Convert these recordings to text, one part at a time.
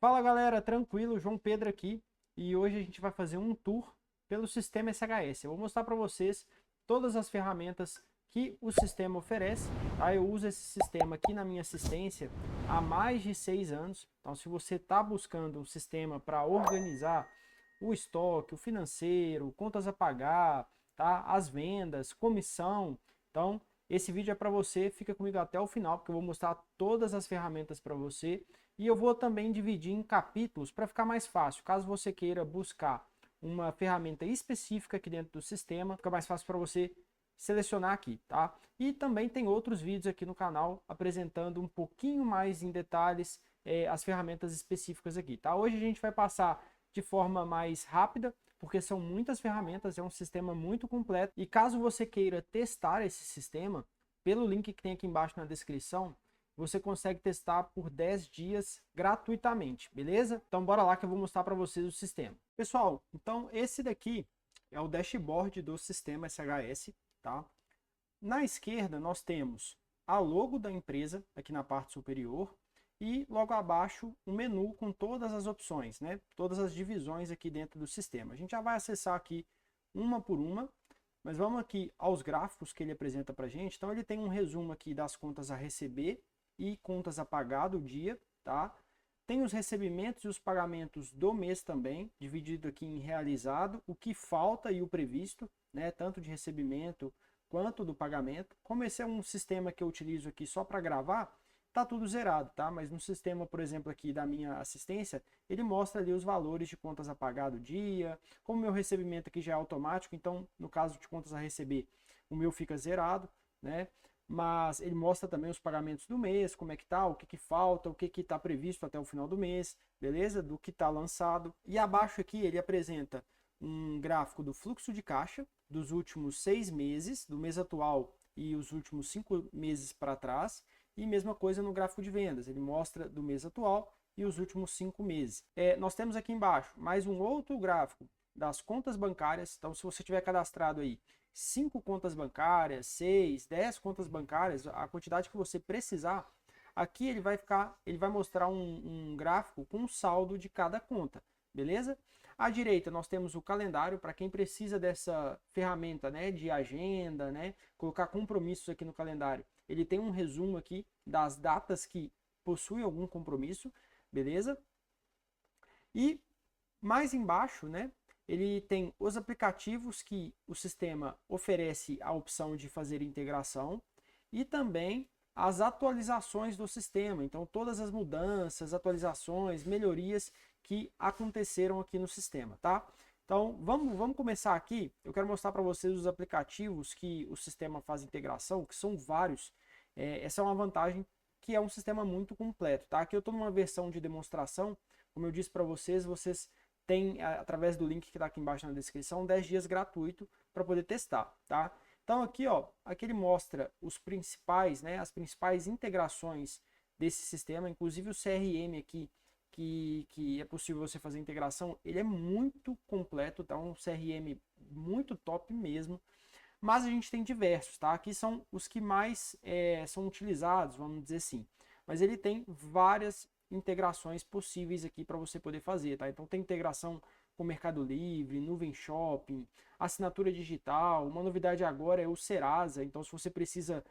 Fala galera, tranquilo, João Pedro aqui e hoje a gente vai fazer um tour pelo sistema SHS. Eu vou mostrar para vocês todas as ferramentas que o sistema oferece. Tá? Eu uso esse sistema aqui na minha assistência há mais de 6 anos. Então, se você está buscando um sistema para organizar o estoque, o financeiro, contas a pagar, tá? As vendas, comissão, então esse vídeo é para você. Fica comigo até o final porque eu vou mostrar todas as ferramentas para você. E eu vou também dividir em capítulos para ficar mais fácil. Caso você queira buscar uma ferramenta específica aqui dentro do sistema, fica mais fácil para você selecionar aqui, tá? E também tem outros vídeos aqui no canal apresentando um pouquinho mais em detalhes as ferramentas específicas aqui, tá? Hoje a gente vai passar de forma mais rápida, porque são muitas ferramentas, é um sistema muito completo. E caso você queira testar esse sistema, pelo link que tem aqui embaixo na descrição, você consegue testar por 10 dias gratuitamente, beleza? Então bora lá que eu vou mostrar para vocês o sistema. Pessoal, então esse daqui é o dashboard do sistema SHS, tá? Na esquerda nós temos a logo da empresa aqui na parte superior e logo abaixo um menu com todas as opções, né? Todas as divisões aqui dentro do sistema. A gente já vai acessar aqui uma por uma, mas vamos aqui aos gráficos que ele apresenta para a gente. Então ele tem um resumo aqui das contas a receber e contas a pagar do dia, tá? Tem os recebimentos e os pagamentos do mês também, dividido aqui em realizado, o que falta e o previsto, né? Tanto de recebimento quanto do pagamento. Como esse é um sistema que eu utilizo aqui só para gravar, tá tudo zerado, tá? Mas no sistema, por exemplo, aqui da minha assistência, ele mostra ali os valores de contas a pagar do dia. Como meu recebimento aqui já é automático, então no caso de contas a receber, o meu fica zerado, né? Mas ele mostra também os pagamentos do mês, como é que tá, o que que falta, o que que está previsto até o final do mês, beleza? Do que está lançado. E abaixo aqui ele apresenta um gráfico do fluxo de caixa dos últimos 6 meses, do mês atual e os últimos 5 meses para trás. E mesma coisa no gráfico de vendas, ele mostra do mês atual e os últimos 5 meses. Nós temos aqui embaixo mais um outro gráfico das contas bancárias. Então, se você tiver cadastrado aí 5 contas bancárias, 6, 10 contas bancárias, a quantidade que você precisar, aqui ele vai mostrar um gráfico com o saldo de cada conta, beleza? À direita nós temos o calendário para quem precisa dessa ferramenta, né, de agenda, né, colocar compromissos aqui no calendário. Ele tem um resumo aqui das datas que possuem algum compromisso, beleza? E mais embaixo, né, ele tem os aplicativos que o sistema oferece a opção de fazer integração e também as atualizações do sistema. Então, todas as mudanças, atualizações, melhorias que aconteceram aqui no sistema, tá? Então, vamos começar aqui. Eu quero mostrar para vocês os aplicativos que o sistema faz integração, que são vários. Essa é uma vantagem que é um sistema muito completo, tá? Aqui eu estou numa versão de demonstração. Como eu disse para vocês, vocês tem, através do link que está aqui embaixo na descrição, 10 dias gratuito para poder testar, tá? Então aqui, ó, aqui ele mostra os principais, né, as principais integrações desse sistema, inclusive o CRM aqui, que é possível você fazer integração, ele é muito completo, tá? Um CRM muito top mesmo, mas a gente tem diversos, tá? Aqui são os que mais são utilizados, vamos dizer assim, mas ele tem várias integrações possíveis aqui para você poder fazer, tá? Então tem integração com Mercado Livre, Nuvem Shopping, assinatura digital. Uma novidade agora é o Serasa. Então se você precisa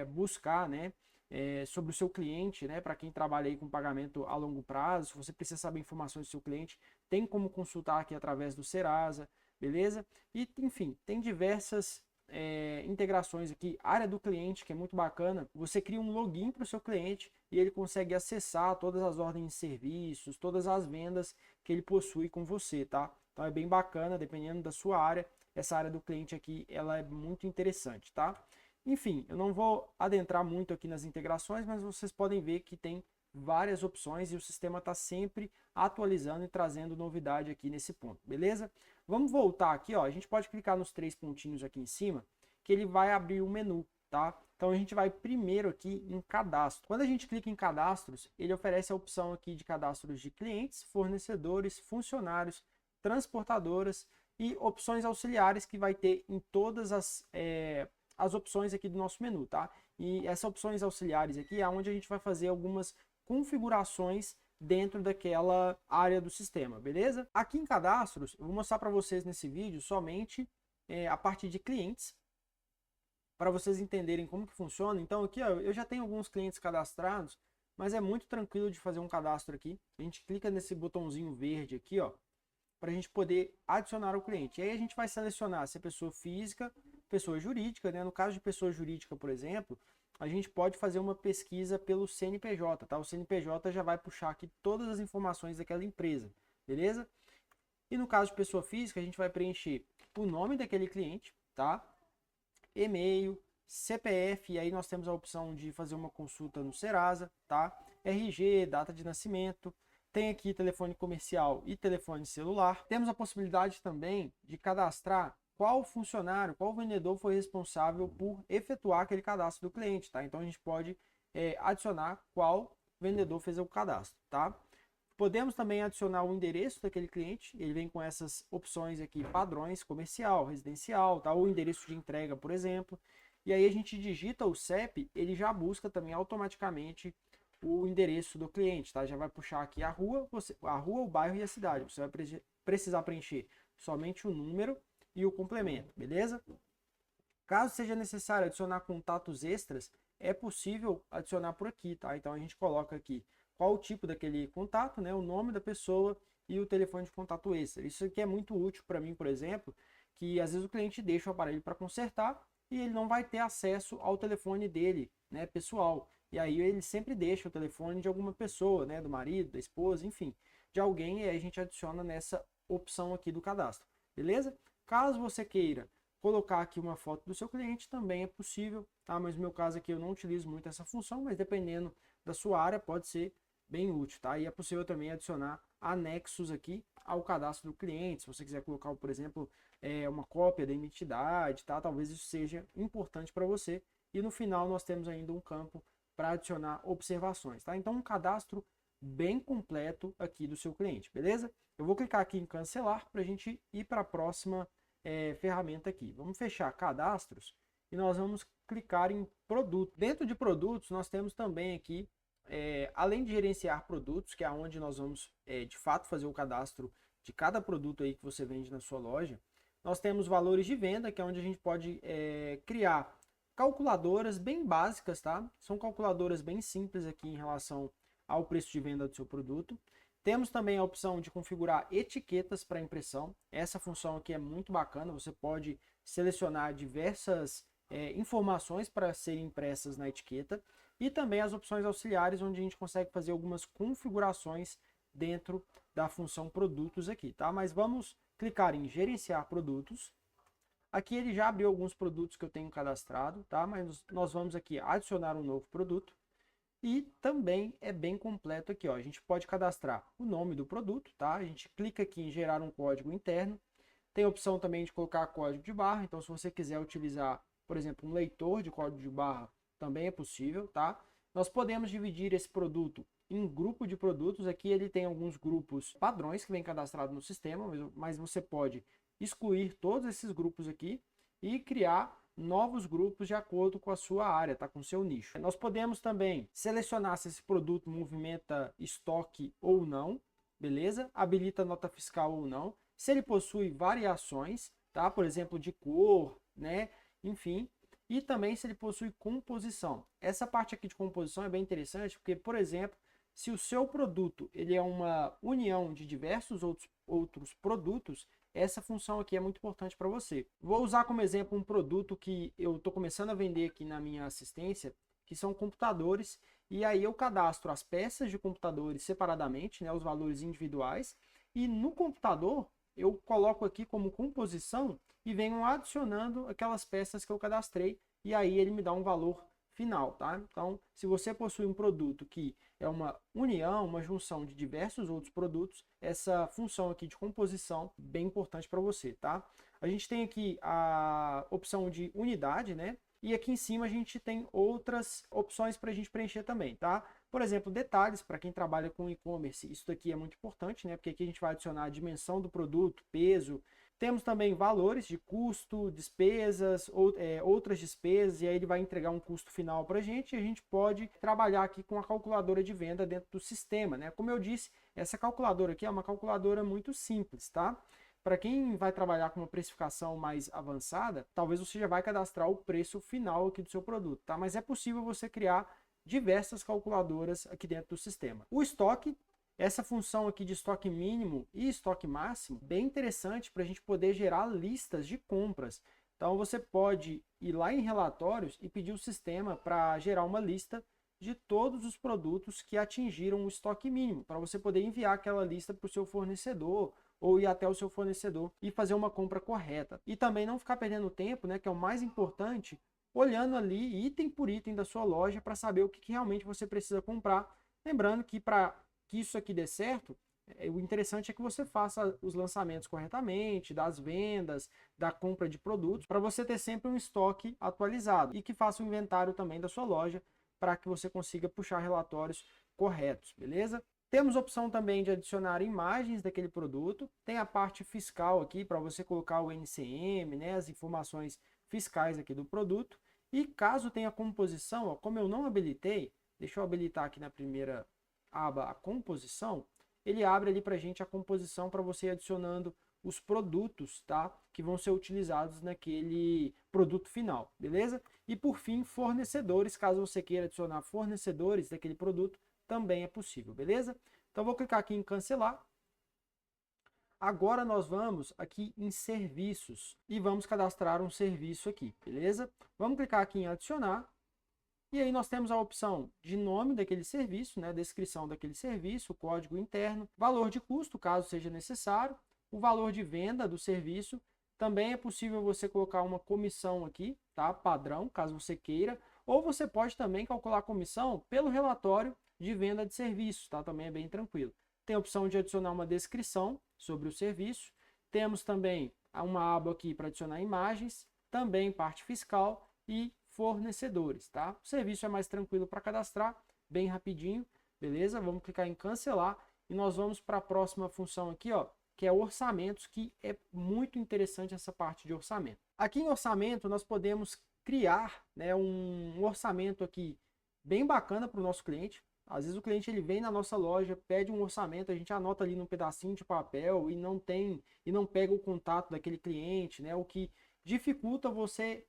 buscar, né, sobre o seu cliente, né, para quem trabalha aí com pagamento a longo prazo, se você precisa saber informações do seu cliente, tem como consultar aqui através do Serasa, beleza? E enfim, tem diversas integrações aqui, área do cliente, que é muito bacana. Você cria um login para o seu cliente e ele consegue acessar todas as ordens de serviços, todas as vendas que ele possui com você, tá? Então é bem bacana, dependendo da sua área, essa área do cliente aqui, ela é muito interessante, tá? Enfim, eu não vou adentrar muito aqui nas integrações, mas vocês podem ver que tem várias opções e o sistema está sempre atualizando e trazendo novidade aqui nesse ponto, beleza? Vamos voltar aqui, ó, a gente pode clicar nos 3 pontinhos aqui em cima, que ele vai abrir o menu, tá? Então a gente vai primeiro aqui em cadastro. Quando a gente clica em cadastros, ele oferece a opção aqui de cadastros de clientes, fornecedores, funcionários, transportadoras e opções auxiliares que vai ter em todas as opções aqui do nosso menu, tá? E essas opções auxiliares aqui é onde a gente vai fazer algumas configurações dentro daquela área do sistema, beleza? Aqui em cadastros, eu vou mostrar para vocês nesse vídeo somente a parte de clientes, para vocês entenderem como que funciona. Então aqui, ó, eu já tenho alguns clientes cadastrados, mas é muito tranquilo de fazer um cadastro aqui. A gente clica nesse botãozinho verde aqui, ó, para a gente poder adicionar o cliente. E aí a gente vai selecionar se é pessoa física, pessoa jurídica, né? No caso de pessoa jurídica, por exemplo, a gente pode fazer uma pesquisa pelo CNPJ, tá? O CNPJ já vai puxar aqui todas as informações daquela empresa, beleza? E no caso de pessoa física, a gente vai preencher o nome daquele cliente, tá? E-mail, CPF, e aí nós temos a opção de fazer uma consulta no Serasa, tá? RG, data de nascimento, tem aqui telefone comercial e telefone celular. Temos a possibilidade também de cadastrar qual funcionário, qual vendedor foi responsável por efetuar aquele cadastro do cliente, tá? Então a gente pode adicionar qual vendedor fez o cadastro, tá? Podemos também adicionar o endereço daquele cliente, ele vem com essas opções aqui, padrões, comercial, residencial, tá? Ou endereço de entrega, por exemplo. E aí a gente digita o CEP, ele já busca também automaticamente o endereço do cliente, tá? Já vai puxar aqui a rua, o bairro e a cidade. Você vai precisar preencher somente o número e o complemento, beleza? Caso seja necessário adicionar contatos extras, é possível adicionar por aqui, tá? Então a gente coloca aqui qual o tipo daquele contato, né? O nome da pessoa e o telefone de contato extra. Isso aqui é muito útil para mim, por exemplo, que às vezes o cliente deixa o aparelho para consertar e ele não vai ter acesso ao telefone dele, né, pessoal. E aí ele sempre deixa o telefone de alguma pessoa, né, do marido, da esposa, enfim, de alguém, e aí a gente adiciona nessa opção aqui do cadastro, beleza? Caso você queira colocar aqui uma foto do seu cliente, também é possível, tá? Mas no meu caso aqui eu não utilizo muito essa função, mas dependendo da sua área pode ser bem útil, tá? E é possível também adicionar anexos aqui ao cadastro do cliente, se você quiser colocar, por exemplo, uma cópia da identidade, tá? Talvez isso seja importante para você. E no final nós temos ainda um campo para adicionar observações, tá? Então um cadastro bem completo aqui do seu cliente, beleza? Eu vou clicar aqui em cancelar para a gente ir para a próxima ferramenta aqui. Vamos fechar cadastros e nós vamos clicar em produto. Dentro de produtos nós temos também aqui, além de gerenciar produtos, que é onde nós vamos de fato fazer o cadastro de cada produto aí que você vende na sua loja, nós temos valores de venda, que é onde a gente pode criar calculadoras bem básicas, tá? São calculadoras bem simples aqui em relação ao preço de venda do seu produto. Temos também a opção de configurar etiquetas para impressão. Essa função aqui é muito bacana, você pode selecionar diversas informações para serem impressas na etiqueta. E também as opções auxiliares, onde a gente consegue fazer algumas configurações dentro da função produtos aqui, tá? Mas vamos clicar em gerenciar produtos. Aqui ele já abriu alguns produtos que eu tenho cadastrado, tá? Mas nós vamos aqui adicionar um novo produto. E também é bem completo aqui, ó. A gente pode cadastrar o nome do produto, tá? A gente clica aqui em gerar um código interno. Tem a opção também de colocar código de barra. Então, se você quiser utilizar, por exemplo, um leitor de código de barra, também é possível, tá? Nós podemos dividir esse produto em grupo de produtos. Aqui ele tem alguns grupos padrões que vem cadastrado no sistema, mas você pode excluir todos esses grupos aqui e criar novos grupos de acordo com a sua área, tá? Com o seu nicho. Nós podemos também selecionar se esse produto movimenta estoque ou não, beleza? Habilita nota fiscal ou não. Se ele possui variações, tá? Por exemplo, de cor, né? Enfim. E também se ele possui composição. Essa parte aqui de composição é bem interessante, porque, por exemplo, se o seu produto ele é uma união de diversos outros produtos, essa função aqui é muito importante para você. Vou usar como exemplo um produto que eu estou começando a vender aqui na minha assistência, que são computadores, e aí eu cadastro as peças de computadores separadamente, né, os valores individuais, e no computador eu coloco aqui como composição e venho adicionando aquelas peças que eu cadastrei, e aí ele me dá um valor final, tá? Então, se você possui um produto que é uma união, uma junção de diversos outros produtos, essa função aqui de composição é bem importante para você, tá? A gente tem aqui a opção de unidade, né? E aqui em cima a gente tem outras opções para a gente preencher também, tá? Por exemplo, detalhes, para quem trabalha com e-commerce, isso daqui é muito importante, né? Porque aqui a gente vai adicionar a dimensão do produto, peso, Temos também valores de custo, despesas, outras despesas, e aí ele vai entregar um custo final para a gente, e a gente pode trabalhar aqui com a calculadora de venda dentro do sistema, né? Como eu disse, essa calculadora aqui é uma calculadora muito simples, tá? Para quem vai trabalhar com uma precificação mais avançada, talvez você já vai cadastrar o preço final aqui do seu produto, tá? Mas é possível você criar diversas calculadoras aqui dentro do sistema. O estoque, essa função aqui de estoque mínimo e estoque máximo, bem interessante para a gente poder gerar listas de compras. Então você pode ir lá em relatórios e pedir o sistema para gerar uma lista de todos os produtos que atingiram o estoque mínimo, para você poder enviar aquela lista para o seu fornecedor ou ir até o seu fornecedor e fazer uma compra correta. E também não ficar perdendo tempo, né, que é o mais importante, olhando ali item por item da sua loja para saber o que realmente você precisa comprar. Lembrando que para que isso aqui dê certo, o interessante é que você faça os lançamentos corretamente, das vendas, da compra de produtos, para você ter sempre um estoque atualizado e que faça o inventário também da sua loja para que você consiga puxar relatórios corretos, beleza? Temos a opção também de adicionar imagens daquele produto, tem a parte fiscal aqui para você colocar o NCM, né, as informações fiscais aqui do produto, e caso tenha composição, ó, como eu não habilitei, deixa eu habilitar aqui na primeira aba a composição, ele abre ali para a gente a composição para você ir adicionando os produtos, tá? Que vão ser utilizados naquele produto final, beleza? E por fim, fornecedores, caso você queira adicionar fornecedores daquele produto, também é possível, beleza? Então vou clicar aqui em cancelar. Agora nós vamos aqui em serviços e vamos cadastrar um serviço aqui, beleza? Vamos clicar aqui em adicionar. E aí nós temos a opção de nome daquele serviço, né, descrição daquele serviço, código interno, valor de custo, caso seja necessário, o valor de venda do serviço. Também é possível você colocar uma comissão aqui, tá, padrão, caso você queira, ou você pode também calcular a comissão pelo relatório de venda de serviços, tá? Também é bem tranquilo. Tem a opção de adicionar uma descrição sobre o serviço. Temos também uma aba aqui para adicionar imagens, também parte fiscal e fornecedores, tá? O serviço é mais tranquilo para cadastrar, bem rapidinho, beleza? Vamos clicar em cancelar e nós vamos para a próxima função aqui, ó, que é orçamentos, que é muito interessante essa parte de orçamento. Aqui em orçamento nós podemos criar, né, um orçamento aqui bem bacana para o nosso cliente. Às vezes o cliente ele vem na nossa loja, pede um orçamento, a gente anota ali num pedacinho de papel e não pega o contato daquele cliente, né? O que dificulta você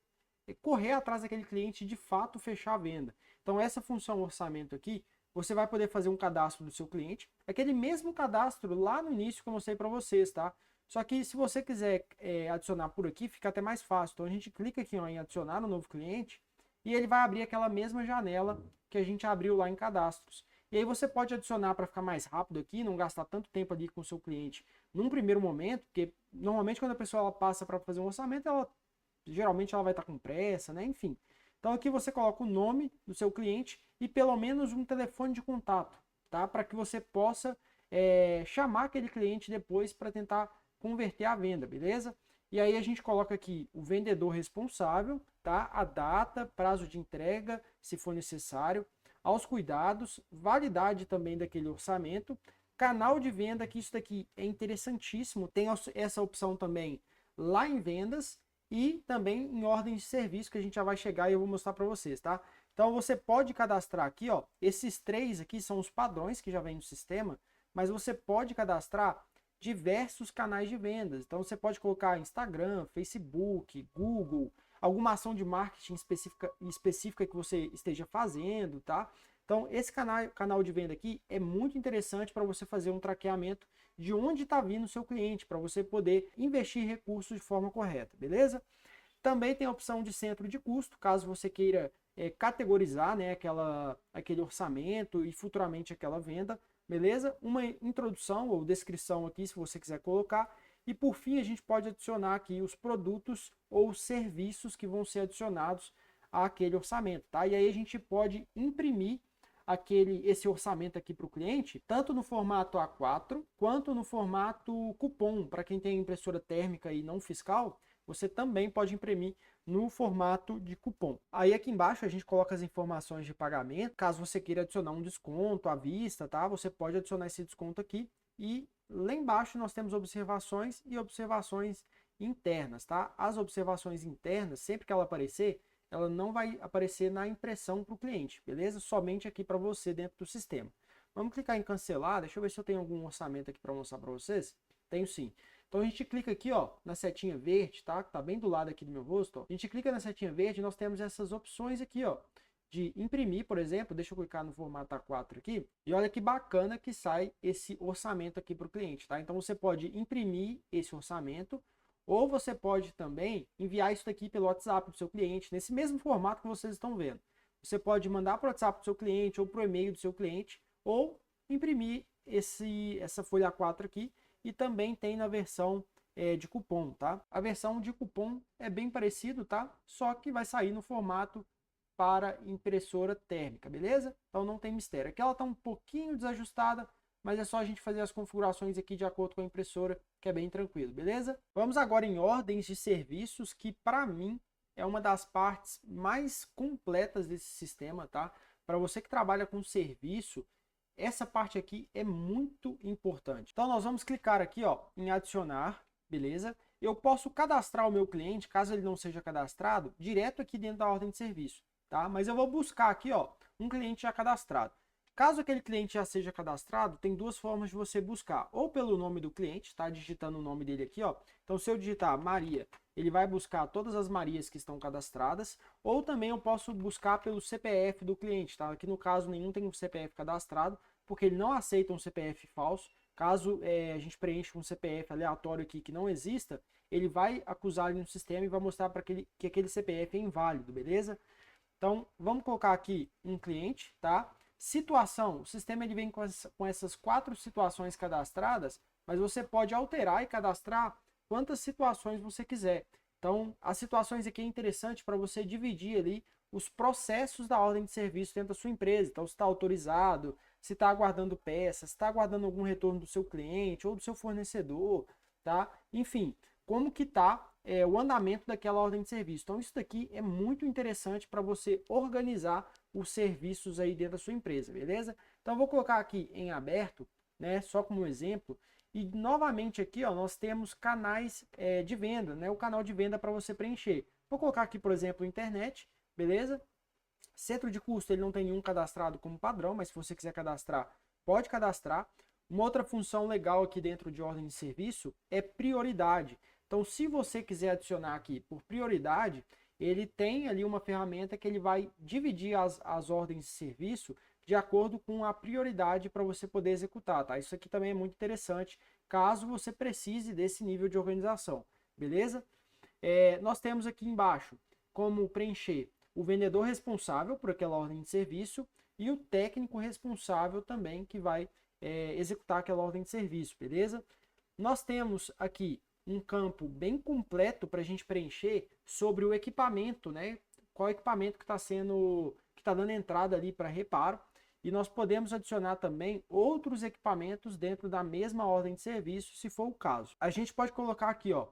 correr atrás daquele cliente e de fato fechar a venda. Então essa função orçamento aqui, você vai poder fazer um cadastro do seu cliente, aquele mesmo cadastro lá no início que eu mostrei para vocês, tá? Só que se você quiser adicionar por aqui, fica até mais fácil. Então a gente clica aqui, ó, em adicionar um novo cliente e ele vai abrir aquela mesma janela que a gente abriu lá em cadastros. E aí você pode adicionar para ficar mais rápido aqui, não gastar tanto tempo ali com o seu cliente num primeiro momento, porque normalmente quando a pessoa ela passa para fazer um orçamento, geralmente ela vai estar com pressa, né? Enfim. Então aqui você coloca o nome do seu cliente e pelo menos um telefone de contato, tá? Para que você possa chamar aquele cliente depois para tentar converter a venda, beleza? E aí a gente coloca aqui o vendedor responsável, tá? A data, prazo de entrega, se for necessário, aos cuidados, validade também daquele orçamento, canal de venda, que isso daqui é interessantíssimo, tem essa opção também lá em vendas, e também em ordem de serviço, que a gente já vai chegar e eu vou mostrar para vocês, tá? Então você pode cadastrar aqui, ó, esses três aqui são os padrões que já vem no sistema, mas você pode cadastrar diversos canais de vendas. Então você pode colocar Instagram, Facebook, Google, alguma ação de marketing específica que você esteja fazendo, tá? Então esse canal de venda aqui é muito interessante para você fazer um traqueamento de onde está vindo o seu cliente, para você poder investir recursos de forma correta, beleza? Também tem a opção de centro de custo, caso você queira categorizar, né, aquele orçamento e futuramente aquela venda, beleza? Uma introdução ou descrição aqui, se você quiser colocar. E por fim, a gente pode adicionar aqui os produtos ou serviços que vão ser adicionados àquele orçamento, tá? E aí a gente pode imprimir esse orçamento aqui para o cliente, tanto no formato A4 quanto no formato cupom. Para quem tem impressora térmica e não fiscal, você também pode imprimir no formato de cupom. Aí aqui embaixo a gente coloca as informações de pagamento. Caso você queira adicionar um desconto à vista, tá? Você pode adicionar esse desconto aqui E lá embaixo nós temos observações e observações internas, tá? As observações internas, sempre que ela aparecer, ela não vai aparecer na impressão para o cliente, beleza? Somente aqui para você dentro do sistema. Vamos clicar em cancelar, deixa eu ver se eu tenho algum orçamento aqui para mostrar para vocês. Tenho sim. Então a gente clica aqui, ó, na setinha verde, tá? Que tá bem do lado aqui do meu rosto, ó. A gente clica na setinha verde e nós temos essas opções aqui, ó, de imprimir, por exemplo. Deixa eu clicar no formato A4 aqui. E olha que bacana que sai esse orçamento aqui para o cliente, tá? Então você pode imprimir esse orçamento, ou você pode também enviar isso daqui pelo WhatsApp do seu cliente, nesse mesmo formato que vocês estão vendo. Você pode mandar para o WhatsApp do seu cliente ou para o e-mail do seu cliente, ou imprimir essa folha A4 aqui, e também tem na versão de cupom, tá? A versão de cupom é bem parecido, tá? Só que vai sair no formato para impressora térmica, beleza? Então não tem mistério. Aqui ela está um pouquinho desajustada, mas é só a gente fazer as configurações aqui de acordo com a impressora, que é bem tranquilo, beleza? Vamos agora em ordens de serviços, que para mim é uma das partes mais completas desse sistema, tá? Para você que trabalha com serviço, essa parte aqui é muito importante. Então nós vamos clicar aqui, ó, em adicionar, beleza? Eu posso cadastrar o meu cliente, caso ele não seja cadastrado, direto aqui dentro da ordem de serviço, tá? Mas eu vou buscar aqui, ó, um cliente já cadastrado. Caso aquele cliente já seja cadastrado, tem duas formas de você buscar. Ou pelo nome do cliente, tá? Digitando o nome dele aqui, ó. Então, se eu digitar Maria, ele vai buscar todas as Marias que estão cadastradas. Ou também eu posso buscar pelo CPF do cliente, tá? Aqui no caso, nenhum tem um CPF cadastrado, porque ele não aceita um CPF falso. Caso a gente preencha um CPF aleatório aqui que não exista, ele vai acusar ali no sistema e vai mostrar para que aquele CPF é inválido, beleza? Então, vamos colocar aqui um cliente, tá? Situação, o sistema ele vem com essas 4 situações cadastradas, mas você pode alterar e cadastrar quantas situações você quiser. Então, as situações aqui é interessante para você dividir ali os processos da ordem de serviço dentro da sua empresa. Então, se está autorizado, se está aguardando peças, se está aguardando algum retorno do seu cliente ou do seu fornecedor, tá? Enfim, como que está o andamento daquela ordem de serviço. Então, isso daqui é muito interessante para você organizar os serviços aí dentro da sua empresa, beleza? Então, eu vou colocar aqui em aberto, né, só como exemplo. E novamente aqui, ó, nós temos canais de venda, né, o canal de venda para você preencher. Vou colocar aqui, por exemplo, internet, beleza? Centro de custo, ele não tem nenhum cadastrado como padrão, mas se você quiser cadastrar, pode cadastrar. Uma outra função legal aqui dentro de ordem de serviço é prioridade. Então, se você quiser adicionar aqui por prioridade, ele tem ali uma ferramenta que ele vai dividir as ordens de serviço de acordo com a prioridade para você poder executar, tá? Isso aqui também é muito interessante, caso você precise desse nível de organização, beleza? Nós temos aqui embaixo como preencher o vendedor responsável por aquela ordem de serviço e o técnico responsável também que vai executar aquela ordem de serviço, beleza? Nós temos aqui um campo bem completo para a gente preencher sobre o equipamento, né? Qual equipamento que está dando entrada ali para reparo. E nós podemos adicionar também outros equipamentos dentro da mesma ordem de serviço, se for o caso. A gente pode colocar aqui, ó,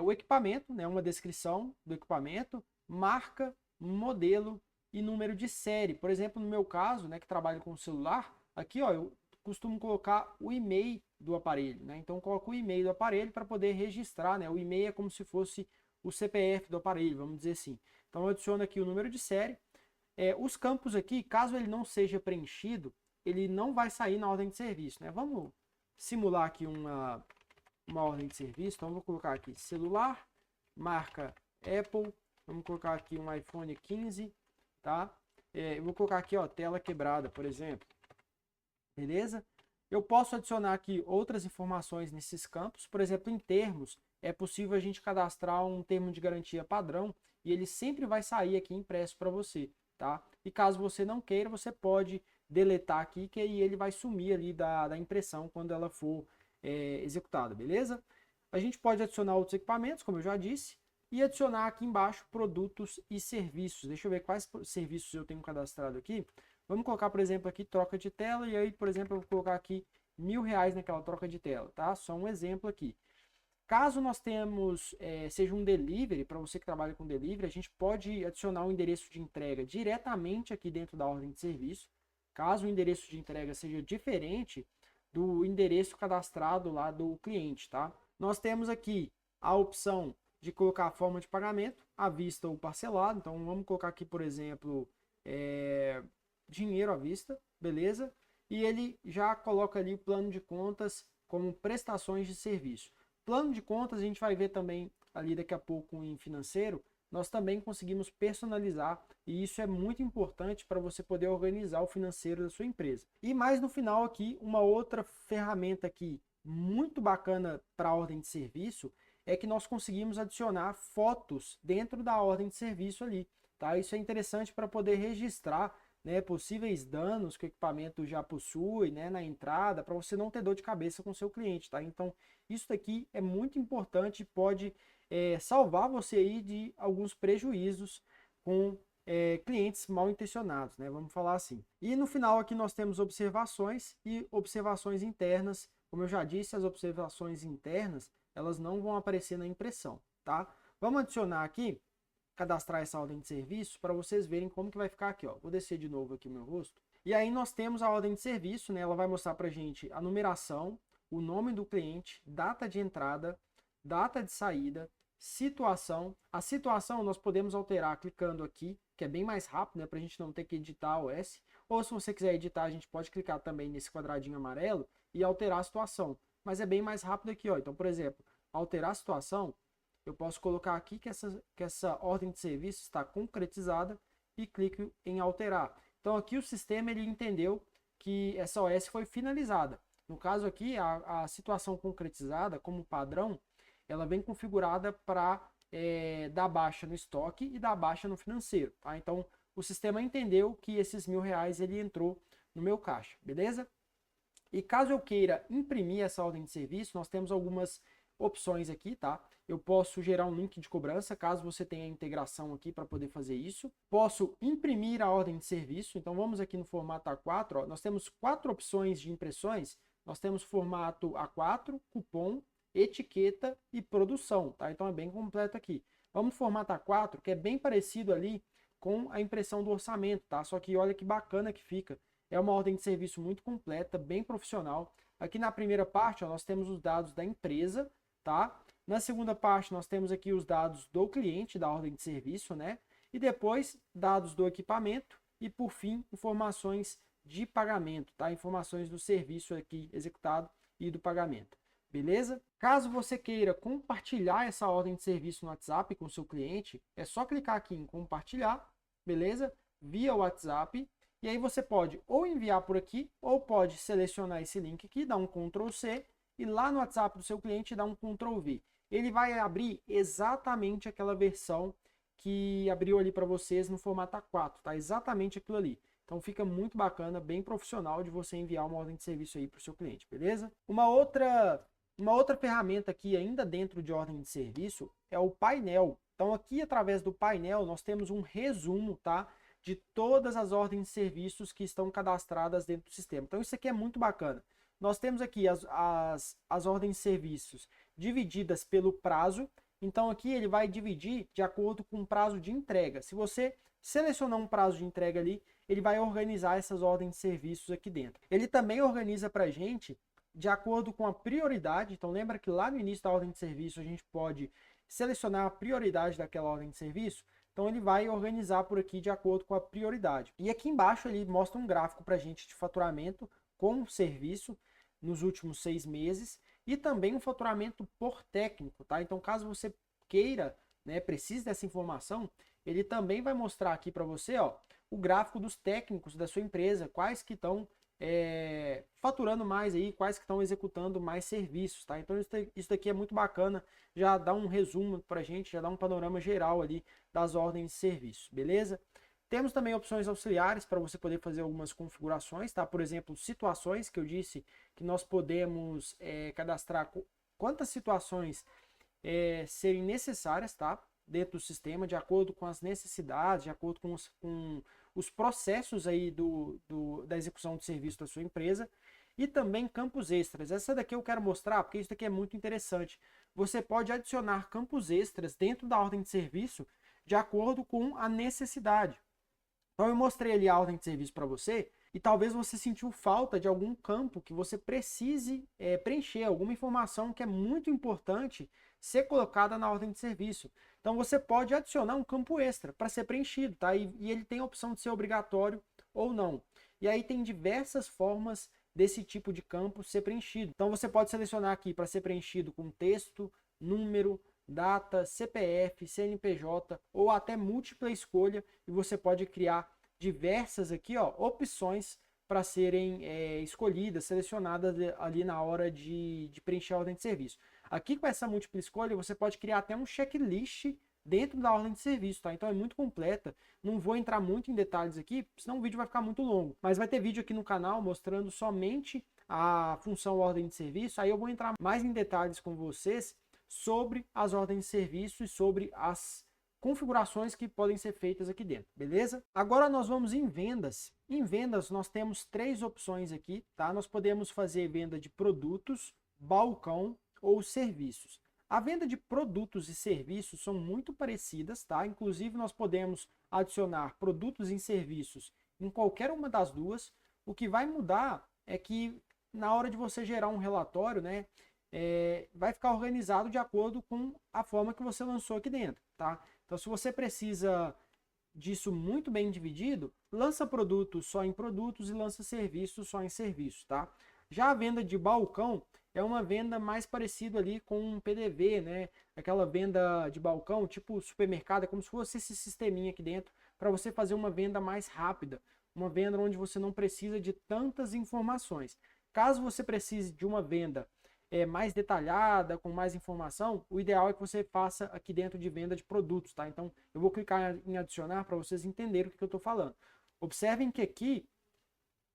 o equipamento, né? Uma descrição do equipamento, marca, modelo e número de série. Por exemplo, no meu caso, né, que trabalho com celular, aqui, ó, eu costumo colocar o e-mail do aparelho, né? Então, eu coloco o e-mail do aparelho para poder registrar, né? O e-mail é como se fosse o CPF do aparelho, vamos dizer assim. Então, eu adiciono aqui o número de série. Os campos aqui, caso ele não seja preenchido, ele não vai sair na ordem de serviço, né? Vamos simular aqui uma ordem de serviço. Então, eu vou colocar aqui celular, marca Apple, vamos colocar aqui um iPhone 15, tá? Eu vou colocar aqui, ó, tela quebrada, por exemplo. Beleza? Eu posso adicionar aqui outras informações nesses campos. Por exemplo, em termos, é possível a gente cadastrar um termo de garantia padrão e ele sempre vai sair aqui impresso para você, tá? E caso você não queira, você pode deletar aqui, que aí ele vai sumir ali da impressão quando ela for executada, beleza? A gente pode adicionar outros equipamentos, como eu já disse, e adicionar aqui embaixo produtos e serviços. Deixa eu ver quais serviços eu tenho cadastrado aqui. Vamos colocar, por exemplo, aqui troca de tela, e aí, por exemplo, eu vou colocar aqui R$1.000 naquela troca de tela, tá? Só um exemplo aqui. Caso nós temos, seja um delivery, para você que trabalha com delivery, a gente pode adicionar um endereço de entrega diretamente aqui dentro da ordem de serviço. Caso o endereço de entrega seja diferente, do endereço cadastrado lá do cliente, tá? Nós temos aqui a opção de colocar a forma de pagamento, à vista ou parcelado. Então vamos colocar aqui, por exemplo, dinheiro à vista, beleza? E ele já coloca ali o plano de contas como prestações de serviço. Plano de contas a gente vai ver também ali daqui a pouco em financeiro. Nós também conseguimos personalizar e isso é muito importante para você poder organizar o financeiro da sua empresa. E mais no final aqui, uma outra ferramenta aqui muito bacana para a ordem de serviço é que nós conseguimos adicionar fotos dentro da ordem de serviço ali, tá? Isso é interessante para poder registrar, né, possíveis danos que o equipamento já possui, né, na entrada, para você não ter dor de cabeça com o seu cliente, tá? Então, isso daqui é muito importante e pode salvar você aí de alguns prejuízos com clientes mal intencionados, né? Vamos falar assim. E no final aqui nós temos observações e observações internas. Como eu já disse, as observações internas, elas não vão aparecer na impressão, tá? Vamos adicionar aqui, cadastrar essa ordem de serviço para vocês verem como que vai ficar aqui, ó. Vou descer de novo aqui o meu rosto. E aí nós temos a ordem de serviço, né? Ela vai mostrar pra gente a numeração, o nome do cliente, data de entrada, data de saída, situação. A situação nós podemos alterar clicando aqui, que é bem mais rápido, né, para a gente não ter que editar a OS. Ou se você quiser editar, a gente pode clicar também nesse quadradinho amarelo e alterar a situação. Mas é bem mais rápido aqui, ó. Então, por exemplo, alterar a situação, eu posso colocar aqui que essa ordem de serviço está concretizada e clico em alterar. Então aqui o sistema ele entendeu que essa OS foi finalizada. No caso aqui, a situação concretizada como padrão, ela vem configurada para dar baixa no estoque e dar baixa no financeiro, tá? Então o sistema entendeu que esses R$1.000 ele entrou no meu caixa, beleza? E caso eu queira imprimir essa ordem de serviço, nós temos algumas opções aqui, tá? Eu posso gerar um link de cobrança, caso você tenha integração aqui para poder fazer isso. Posso imprimir a ordem de serviço, então vamos aqui no formato A4, ó. Nós temos 4 opções de impressões. Nós temos formato A4, cupom, etiqueta e produção, tá? Então é bem completo aqui. Vamos no formato A4, que é bem parecido ali com a impressão do orçamento, tá? Só que olha que bacana que fica. É uma ordem de serviço muito completa, bem profissional. Aqui na primeira parte, ó, nós temos os dados da empresa, tá? Na segunda parte, nós temos aqui os dados do cliente, da ordem de serviço, né? E depois, dados do equipamento e, por fim, informações de pagamento, tá? Informações do serviço aqui executado e do pagamento. Beleza? Caso você queira compartilhar essa ordem de serviço no WhatsApp com o seu cliente, é só clicar aqui em compartilhar, beleza? Via WhatsApp. E aí você pode ou enviar por aqui, ou pode selecionar esse link aqui, dar um Ctrl C, e lá no WhatsApp do seu cliente dar um Ctrl V. Ele vai abrir exatamente aquela versão que abriu ali para vocês no formato A4, tá? Exatamente aquilo ali. Então fica muito bacana, bem profissional de você enviar uma ordem de serviço aí para o seu cliente, beleza? Uma outra ferramenta aqui ainda dentro de ordem de serviço é o painel. Então aqui através do painel nós temos um resumo, tá? De todas as ordens de serviços que estão cadastradas dentro do sistema. Então isso aqui é muito bacana. Nós temos aqui as ordens de serviços divididas pelo prazo. Então aqui ele vai dividir de acordo com o prazo de entrega. Se você selecionar um prazo de entrega ali, ele vai organizar essas ordens de serviços aqui dentro. Ele também organiza para a gente de acordo com a prioridade. Então lembra que lá no início da ordem de serviço a gente pode selecionar a prioridade daquela ordem de serviço. Então ele vai organizar por aqui de acordo com a prioridade. E aqui embaixo ele mostra um gráfico para a gente de faturamento com o serviço nos últimos 6 meses e também um faturamento por técnico, tá? Então caso você queira, né, precise dessa informação, ele também vai mostrar aqui para você, ó, o gráfico dos técnicos da sua empresa, quais que estão faturando mais aí, quais que estão executando mais serviços, tá? Então isso daqui é muito bacana, já dá um resumo pra gente, já dá um panorama geral ali das ordens de serviço, beleza? Temos também opções auxiliares para você poder fazer algumas configurações, tá? Por exemplo, situações, que eu disse que nós podemos cadastrar quantas situações serem necessárias, tá? Dentro do sistema, de acordo com as necessidades, de acordo com os processos aí da execução do serviço da sua empresa. E também campos extras. Essa daqui eu quero mostrar porque isso daqui é muito interessante. Você pode adicionar campos extras dentro da ordem de serviço de acordo com a necessidade. Então eu mostrei ali a ordem de serviço para você e talvez você sentiu falta de algum campo que você precise preencher, alguma informação que é muito importante ser colocada na ordem de serviço. Então você pode adicionar um campo extra para ser preenchido, tá? E ele tem a opção de ser obrigatório ou não. E aí tem diversas formas desse tipo de campo ser preenchido. Então você pode selecionar aqui para ser preenchido com texto, número, data, CPF, CNPJ ou até múltipla escolha, e você pode criar diversas aqui, ó, opções para serem escolhidas, selecionadas ali na hora de preencher a ordem de serviço. Aqui com essa múltipla escolha você pode criar até um checklist dentro da ordem de serviço, tá? Então é muito completa. Não vou entrar muito em detalhes aqui, senão o vídeo vai ficar muito longo. Mas vai ter vídeo aqui no canal mostrando somente a função ordem de serviço. Aí eu vou entrar mais em detalhes com vocês sobre as ordens de serviço e sobre as configurações que podem ser feitas aqui dentro, beleza? Agora nós vamos em vendas. Em vendas nós temos 3 opções aqui, tá? Nós podemos fazer venda de produtos, balcão ou serviços. A venda de produtos e serviços são muito parecidas, tá? Inclusive nós podemos adicionar produtos e serviços em qualquer uma das duas. O que vai mudar é que na hora de você gerar um relatório, né, vai ficar organizado de acordo com a forma que você lançou aqui dentro, tá? Então se você precisa disso muito bem dividido, lança produtos só em produtos e lança serviços só em serviços, tá? Já a venda de balcão é uma venda mais parecida ali com um PDV, né? Aquela venda de balcão, tipo supermercado, é como se fosse esse sisteminha aqui dentro, para você fazer uma venda mais rápida, uma venda onde você não precisa de tantas informações. Caso você precise de uma venda mais detalhada, com mais informação, o ideal é que você faça aqui dentro de venda de produtos, tá? Então, eu vou clicar em adicionar para vocês entenderem o que eu estou falando. Observem que aqui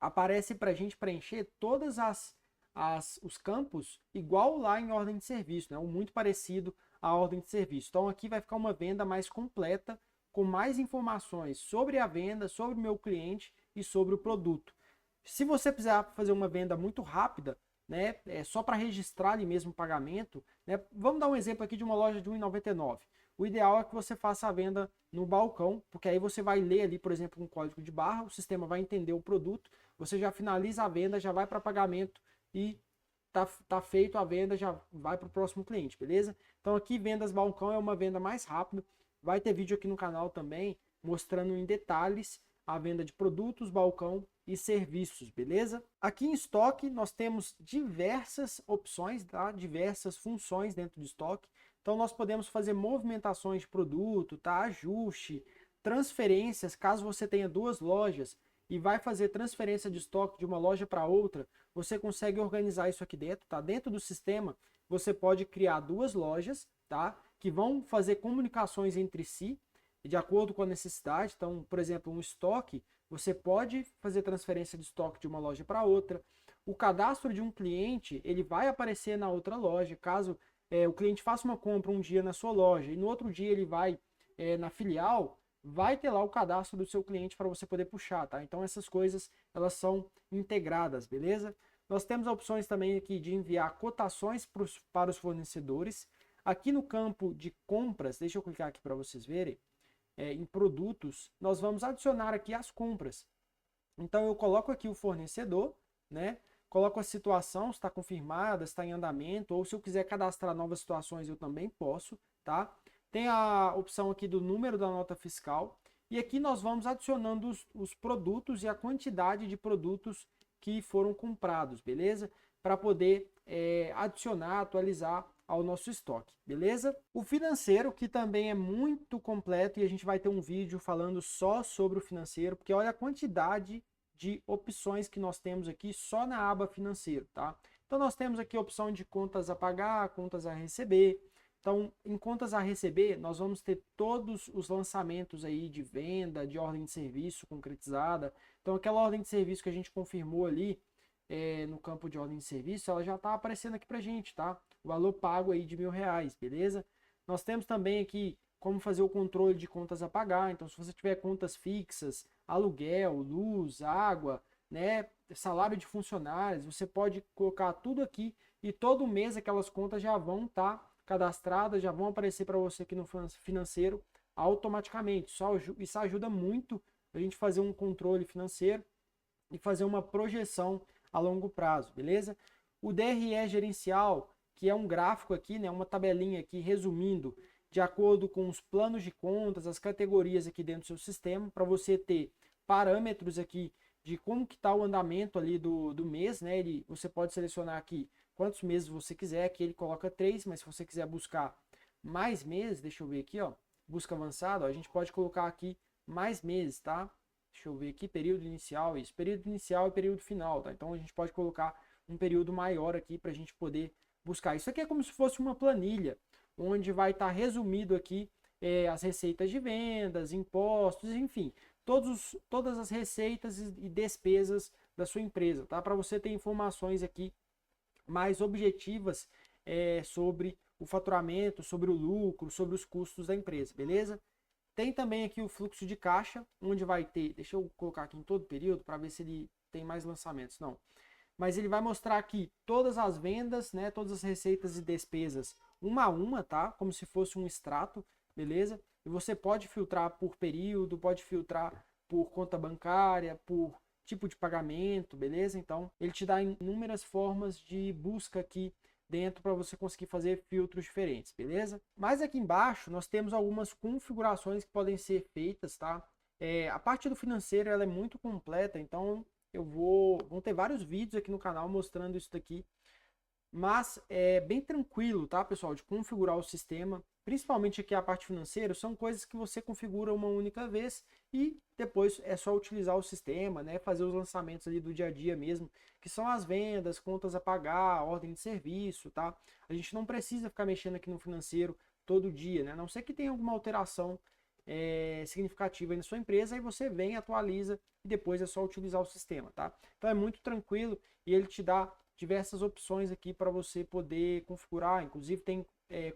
aparece para a gente preencher todas os campos igual lá em ordem de serviço, né? Ou muito parecido à ordem de serviço. Então, aqui vai ficar uma venda mais completa, com mais informações sobre a venda, sobre o meu cliente e sobre o produto. Se você precisar fazer uma venda muito rápida, né, só para registrar ali mesmo o pagamento, né, vamos dar um exemplo aqui de uma loja de R$ 1,99. O ideal é que você faça a venda no balcão, porque aí você vai ler ali, por exemplo, um código de barra, o sistema vai entender o produto, você já finaliza a venda, já vai para pagamento e tá feito a venda, já vai para o próximo cliente, beleza? Então aqui vendas balcão é uma venda mais rápida. Vai ter vídeo aqui no canal também mostrando em detalhes a venda de produtos, balcão e serviços, beleza? Aqui em estoque nós temos diversas opções, tá? Diversas funções dentro do estoque. Então nós podemos fazer movimentações de produto, tá? Ajuste, transferências, caso você tenha 2 lojas e vai fazer transferência de estoque de uma loja para outra, você consegue organizar isso aqui dentro, tá? Dentro do sistema você pode criar 2 lojas, tá? Que vão fazer comunicações entre si de acordo com a necessidade. Então, por exemplo, um estoque, você pode fazer transferência de estoque de uma loja para outra. O cadastro de um cliente, ele vai aparecer na outra loja, caso o cliente faça uma compra um dia na sua loja e no outro dia ele vai na filial, vai ter lá o cadastro do seu cliente para você poder puxar, tá? Então essas coisas, elas são integradas, beleza? Nós temos opções também aqui de enviar cotações para os fornecedores. Aqui no campo de compras, deixa eu clicar aqui para vocês verem, em produtos, nós vamos adicionar aqui as compras. Então eu coloco aqui o fornecedor, né? Coloco a situação, se está confirmada, se está em andamento, ou se eu quiser cadastrar novas situações eu também posso, tá? Tem a opção aqui do número da nota fiscal, e aqui nós vamos adicionando os produtos e a quantidade de produtos que foram comprados, beleza? Para poder adicionar, atualizar ao nosso estoque, beleza? O financeiro, que também é muito completo, e a gente vai ter um vídeo falando só sobre o financeiro, porque olha a quantidade de opções que nós temos aqui só na aba financeiro, tá? Então nós temos aqui a opção de contas a pagar, contas a receber. Então, em contas a receber, nós vamos ter todos os lançamentos aí de venda, de ordem de serviço concretizada. Então, aquela ordem de serviço que a gente confirmou ali no campo de ordem de serviço, ela já está aparecendo aqui pra gente, tá? O valor pago aí de R$ 1.000, beleza? Nós temos também aqui como fazer o controle de contas a pagar. Então, se você tiver contas fixas, aluguel, luz, água, né, salário de funcionários, você pode colocar tudo aqui e todo mês aquelas contas já vão estar cadastradas, já vão aparecer para você aqui no financeiro automaticamente. Isso ajuda muito a gente fazer um controle financeiro e fazer uma projeção a longo prazo, beleza? O DRE gerencial, que é um gráfico aqui, né, uma tabelinha aqui resumindo de acordo com os planos de contas, as categorias aqui dentro do seu sistema, para você ter parâmetros aqui de como que está o andamento ali do mês, né? Você pode selecionar aqui quantos meses você quiser, aqui ele coloca 3, mas se você quiser buscar mais meses, deixa eu ver aqui, ó, busca avançada, ó, a gente pode colocar aqui mais meses, tá? Deixa eu ver aqui, período inicial, isso, período inicial e período final, tá? Então a gente pode colocar um período maior aqui para a gente poder buscar. Isso aqui é como se fosse uma planilha, onde vai estar resumido aqui as receitas de vendas, impostos, enfim, todas as receitas e despesas da sua empresa, tá? Para você ter informações aqui mais objetivas sobre o faturamento, sobre o lucro, sobre os custos da empresa, beleza? Tem também aqui o fluxo de caixa, onde vai ter, deixa eu colocar aqui em todo período para ver se ele tem mais lançamentos, não. Mas ele vai mostrar aqui todas as vendas, né, todas as receitas e despesas uma a uma, tá? Como se fosse um extrato, beleza? E você pode filtrar por período, pode filtrar por conta bancária, por tipo de pagamento, beleza? Então, ele te dá inúmeras formas de busca aqui dentro para você conseguir fazer filtros diferentes, beleza? Mas aqui embaixo nós temos algumas configurações que podem ser feitas, tá? A parte do financeiro ela é muito completa, então vão ter vários vídeos aqui no canal mostrando isso daqui, mas é bem tranquilo, tá, pessoal, de configurar o sistema, principalmente aqui a parte financeira, são coisas que você configura uma única vez e depois é só utilizar o sistema, né, fazer os lançamentos ali do dia a dia mesmo, que são as vendas, contas a pagar, ordem de serviço, tá? A gente não precisa ficar mexendo aqui no financeiro todo dia, né, a não ser que tenha alguma alteração significativa aí na sua empresa, aí você vem, atualiza e depois é só utilizar o sistema, tá? Então é muito tranquilo e ele te dá diversas opções aqui para você poder configurar, inclusive tem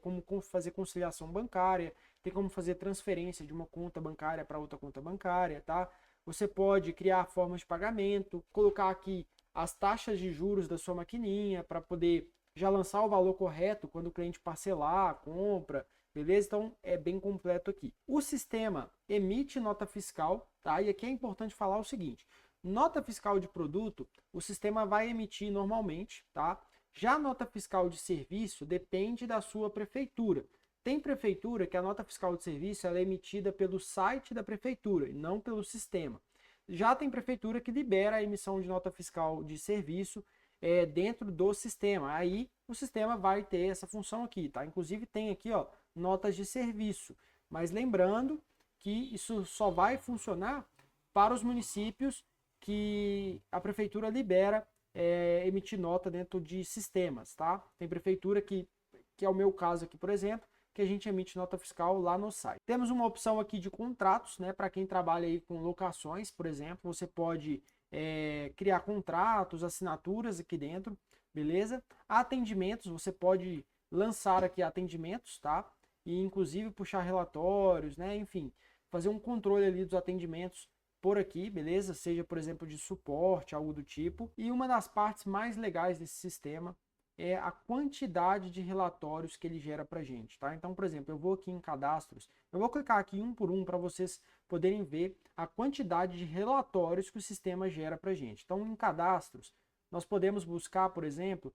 como fazer conciliação bancária, tem como fazer transferência de uma conta bancária para outra conta bancária, tá? Você pode criar formas de pagamento, colocar aqui as taxas de juros da sua maquininha para poder já lançar o valor correto quando o cliente parcelar a compra, beleza? Então é bem completo aqui. O sistema emite nota fiscal, tá? E aqui é importante falar o seguinte: nota fiscal de produto, o sistema vai emitir normalmente, tá? Já a nota fiscal de serviço depende da sua prefeitura. Tem prefeitura que a nota fiscal de serviço ela é emitida pelo site da prefeitura e não pelo sistema. Já tem prefeitura que libera a emissão de nota fiscal de serviço dentro do sistema. Aí o sistema vai ter essa função aqui, tá? Inclusive tem aqui, ó, notas de serviço. Mas lembrando que isso só vai funcionar para os municípios que a prefeitura libera emitir nota dentro de sistemas, tá? Tem prefeitura que é o meu caso aqui, por exemplo, que a gente emite nota fiscal lá no site. Temos uma opção aqui de contratos, né? Para quem trabalha aí com locações, por exemplo, você pode criar contratos, assinaturas aqui dentro, beleza? Atendimentos, você pode lançar aqui atendimentos, tá? E inclusive puxar relatórios, né? Enfim, fazer um controle ali dos atendimentos por aqui, beleza? Seja, por exemplo, de suporte, algo do tipo. E uma das partes mais legais desse sistema é a quantidade de relatórios que ele gera para a gente, tá? Então, por exemplo, eu vou aqui em cadastros, eu vou clicar aqui um por um para vocês poderem ver a quantidade de relatórios que o sistema gera para a gente. Então, em cadastros, nós podemos buscar, por exemplo,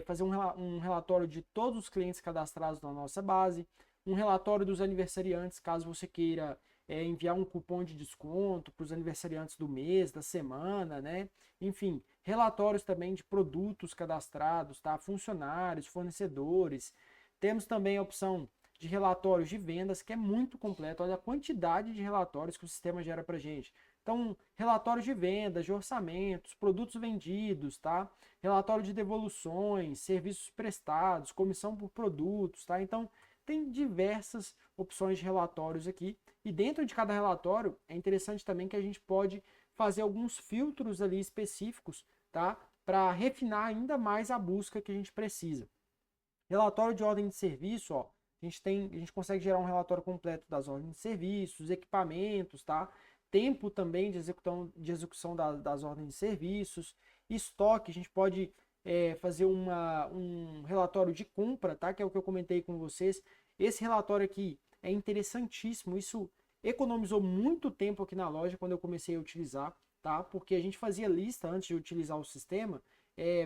fazer um relatório de todos os clientes cadastrados na nossa base, um relatório dos aniversariantes, caso você queira enviar um cupom de desconto para os aniversariantes do mês, da semana, né? Enfim, relatórios também de produtos cadastrados, tá? Funcionários, fornecedores. Temos também a opção de relatórios de vendas, que é muito completo. Olha a quantidade de relatórios que o sistema gera para gente. Então, relatórios de vendas, de orçamentos, produtos vendidos, tá? Relatório de devoluções, serviços prestados, comissão por produtos, tá? Então, tem diversas opções de relatórios aqui. E dentro de cada relatório, é interessante também que a gente pode fazer alguns filtros ali específicos, tá? Para refinar ainda mais a busca que a gente precisa. Relatório de ordem de serviço, ó. A gente consegue gerar um relatório completo das ordens de serviços, equipamentos, tá? Tempo também de execução das ordens de serviços, estoque, a gente pode fazer um relatório de compra, tá? Que é o que eu comentei com vocês. Esse relatório aqui é interessantíssimo, isso economizou muito tempo aqui na loja quando eu comecei a utilizar, tá? Porque a gente fazia lista antes de utilizar o sistema,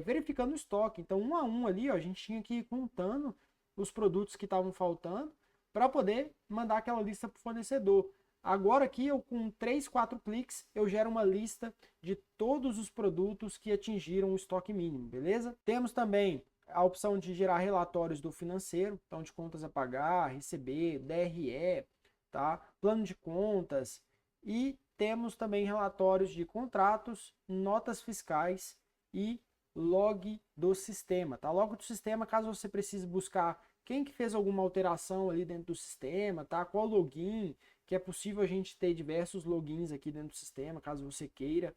verificando o estoque. Então, um a um ali, ó, a gente tinha que ir contando os produtos que estavam faltando para poder mandar aquela lista para o fornecedor. Agora aqui, eu com 3, 4 cliques, eu gero uma lista de todos os produtos que atingiram o estoque mínimo, beleza? Temos também a opção de gerar relatórios do financeiro, então de contas a pagar, receber, DRE, tá? Plano de contas, e temos também relatórios de contratos, notas fiscais e log do sistema, tá? Log do sistema, caso você precise buscar quem que fez alguma alteração ali dentro do sistema, tá? Qual login, que é possível a gente ter diversos logins aqui dentro do sistema, caso você queira,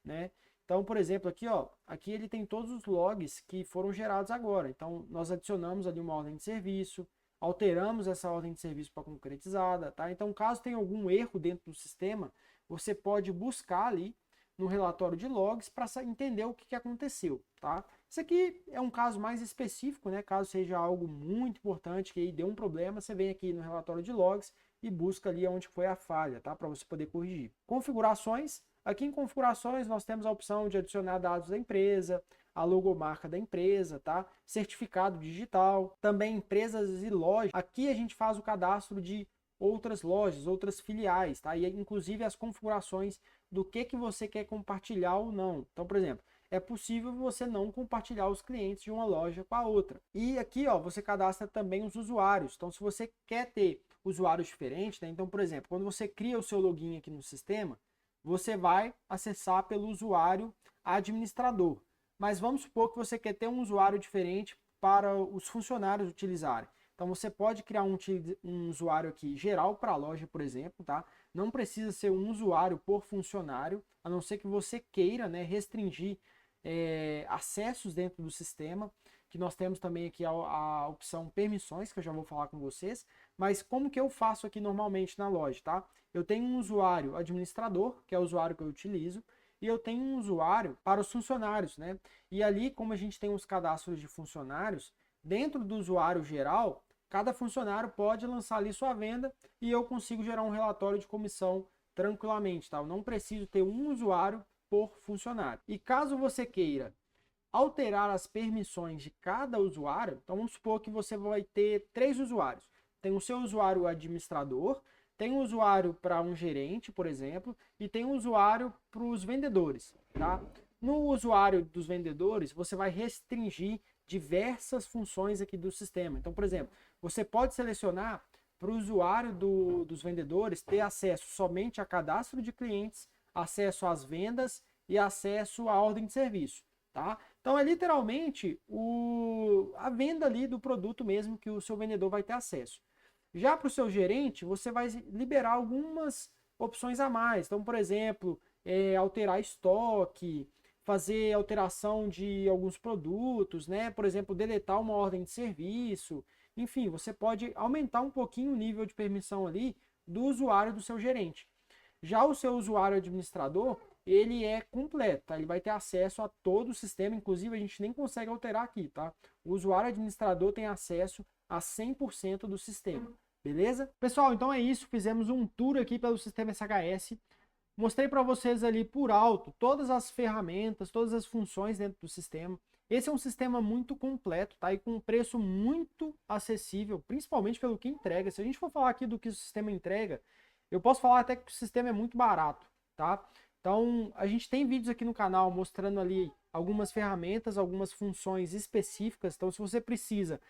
né? Então, por exemplo, aqui, ó, aqui ele tem todos os logs que foram gerados agora. Então, nós adicionamos ali uma ordem de serviço, alteramos essa ordem de serviço para concretizada, tá? Então, caso tenha algum erro dentro do sistema, você pode buscar ali no relatório de logs para entender o que aconteceu, tá? Isso aqui é um caso mais específico, né? Caso seja algo muito importante que aí deu um problema, você vem aqui no relatório de logs e busca ali onde foi a falha, tá? Para você poder corrigir. Configurações. Aqui em configurações nós temos a opção de adicionar dados da empresa, a logomarca da empresa, tá? Certificado digital, também empresas e lojas. Aqui a gente faz o cadastro de outras lojas, outras filiais, tá? E inclusive as configurações do que você quer compartilhar ou não. Então, por exemplo, é possível você não compartilhar os clientes de uma loja com a outra. E aqui, ó, você cadastra também os usuários. Então, se você quer ter usuários diferentes, né? Então, por exemplo, quando você cria o seu login aqui no sistema, você vai acessar pelo usuário administrador. Mas vamos supor que você quer ter um usuário diferente para os funcionários utilizarem. Então você pode criar um usuário aqui geral para a loja, por exemplo, tá? Não precisa ser um usuário por funcionário, a não ser que você queira, né, restringir acessos dentro do sistema, que nós temos também aqui a opção permissões, que eu já vou falar com vocês. Mas como que eu faço aqui normalmente na loja, tá? Eu tenho um usuário administrador, que é o usuário que eu utilizo, e eu tenho um usuário para os funcionários, né? E ali, como a gente tem os cadastros de funcionários, dentro do usuário geral, cada funcionário pode lançar ali sua venda e eu consigo gerar um relatório de comissão tranquilamente, tá? Eu não preciso ter um usuário por funcionário. E caso você queira alterar as permissões de cada usuário, então vamos supor que você vai ter 3 usuários. Tem o seu usuário administrador, tem um usuário para um gerente, por exemplo, e tem um usuário para os vendedores, tá? No usuário dos vendedores, você vai restringir diversas funções aqui do sistema. Então, por exemplo, você pode selecionar para o usuário dos vendedores ter acesso somente a cadastro de clientes, acesso às vendas e acesso à ordem de serviço, tá? Então é literalmente a venda ali do produto mesmo que o seu vendedor vai ter acesso. Já para o seu gerente, você vai liberar algumas opções a mais. Então, por exemplo, alterar estoque, fazer alteração de alguns produtos, né? Por exemplo, deletar uma ordem de serviço. Enfim, você pode aumentar um pouquinho o nível de permissão ali do usuário do seu gerente. Já o seu usuário administrador, ele é completo, tá? Ele vai ter acesso a todo o sistema, inclusive a gente nem consegue alterar aqui, tá? O usuário administrador tem acesso a 100% do sistema. Beleza? Pessoal, então é isso. Fizemos um tour aqui pelo sistema SHS. Mostrei para vocês ali por alto todas as ferramentas, todas as funções dentro do sistema. Esse é um sistema muito completo, tá? E com um preço muito acessível, principalmente pelo que entrega. Se a gente for falar aqui do que o sistema entrega, eu posso falar até que o sistema é muito barato, tá? Então, a gente tem vídeos aqui no canal mostrando ali algumas ferramentas, algumas funções específicas. Então, se você precisa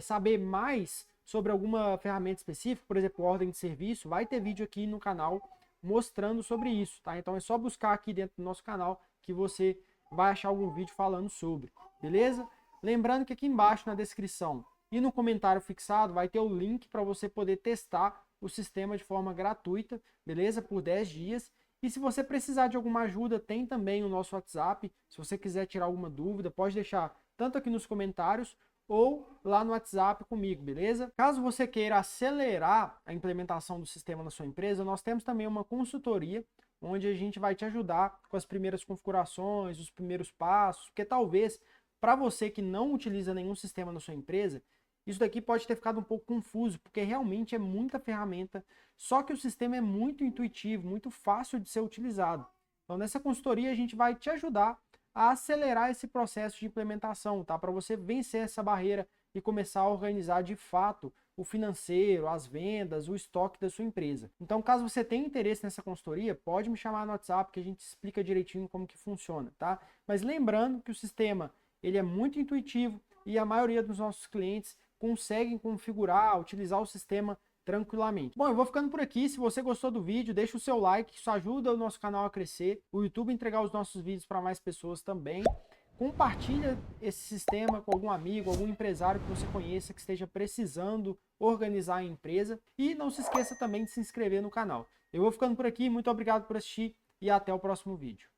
saber mais sobre alguma ferramenta específica, por exemplo, ordem de serviço, vai ter vídeo aqui no canal mostrando sobre isso, tá? Então é só buscar aqui dentro do nosso canal que você vai achar algum vídeo falando sobre, beleza? Lembrando que aqui embaixo na descrição e no comentário fixado vai ter o link para você poder testar o sistema de forma gratuita, beleza? Por 10 dias. E se você precisar de alguma ajuda, tem também o nosso WhatsApp. Se você quiser tirar alguma dúvida, pode deixar tanto aqui nos comentários ou lá no WhatsApp comigo, beleza? Caso você queira acelerar a implementação do sistema na sua empresa, nós temos também uma consultoria, onde a gente vai te ajudar com as primeiras configurações, os primeiros passos, porque talvez, para você que não utiliza nenhum sistema na sua empresa, isso daqui pode ter ficado um pouco confuso, porque realmente é muita ferramenta, só que o sistema é muito intuitivo, muito fácil de ser utilizado. Então, nessa consultoria, a gente vai te ajudar a acelerar esse processo de implementação, tá? Para você vencer essa barreira e começar a organizar de fato o financeiro, as vendas, o estoque da sua empresa. Então, caso você tenha interesse nessa consultoria, pode me chamar no WhatsApp que a gente explica direitinho como que funciona, tá? Mas lembrando que o sistema, ele é muito intuitivo e a maioria dos nossos clientes conseguem configurar, utilizar o sistema tranquilamente. Bom, eu vou ficando por aqui. Se você gostou do vídeo, deixa o seu like, isso ajuda o nosso canal a crescer, o YouTube a entregar os nossos vídeos para mais pessoas também. Compartilha esse sistema com algum amigo, algum empresário que você conheça que esteja precisando organizar a empresa. E não se esqueça também de se inscrever no canal. Eu vou ficando por aqui, muito obrigado por assistir e até o próximo vídeo.